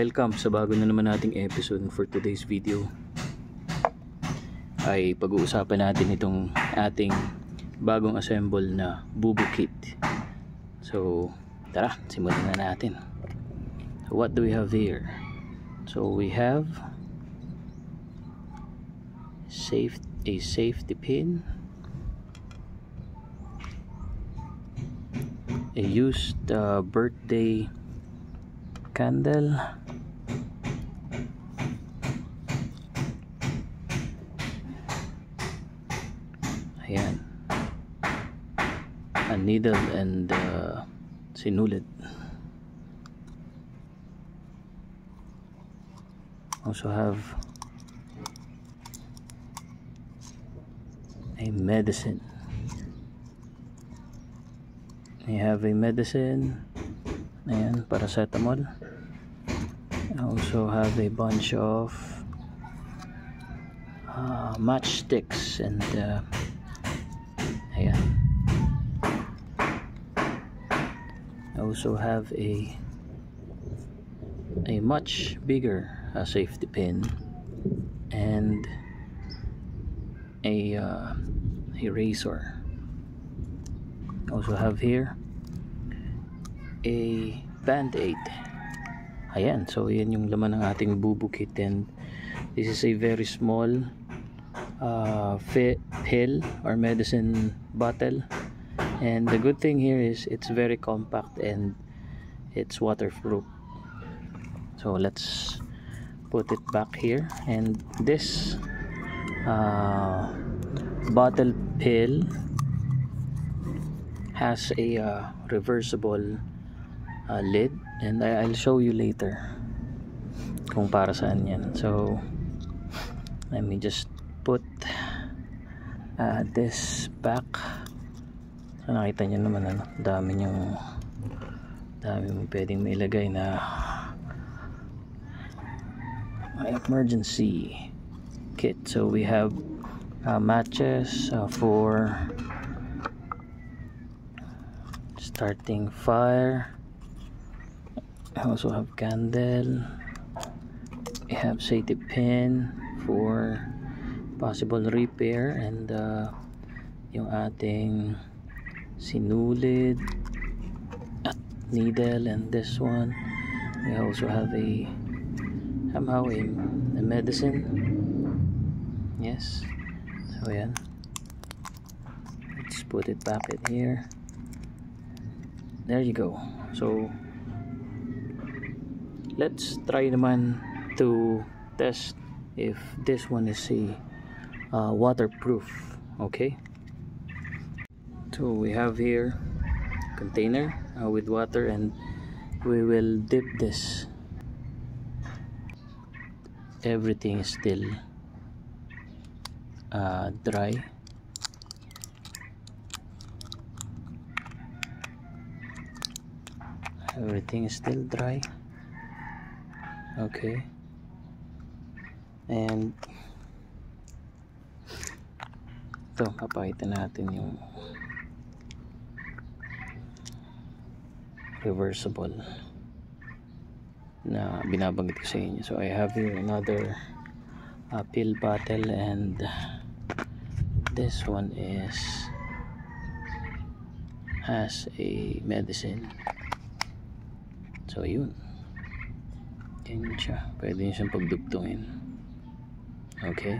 Welcome sa bago na naman nating episode. For today's video ay pag-uusapan natin itong ating bagong assemble na bubu kit. So tara, simulan na natin. So what do we have here? So we have a safety pin, a used birthday candle, ayan, a needle and sinulid. Also have a medicine. I have a medicine, ayan, paracetamol. I also have a bunch of matchsticks and ayan. I also have a much bigger safety pin and a razor. I also have here a band-aid. Ayan, so yan yung laman ng ating bubu kit, and this is a very small pill or medicine bottle, and the good thing here is it's very compact and it's waterproof. So let's put it back here, and this bottle pill has a reversible lid, and I'll show you later kung para saan yan. So let me just put this back. So nakita nyo naman, ano, dami mong pwedeng mailagay na emergency kit. So we have matches for starting fire. I also have candle. I have safety pin for possible repair, and yung ating sinulid at needle, and this one we also have somehow a medicine. Yes, so yan, let's put it back in here. There you go. So let's try naman to test if this one is a waterproof. Okay, so we have here container with water, and we will dip this. Everything is still dry. Everything is still dry. Okay, and ito, papakita natin yung reversible na binabanggit ko sa inyo. So I have here another pill bottle, and this one has a medicine. So yun, yan siya, pwede nyo siyang pagdugtungin. Okay.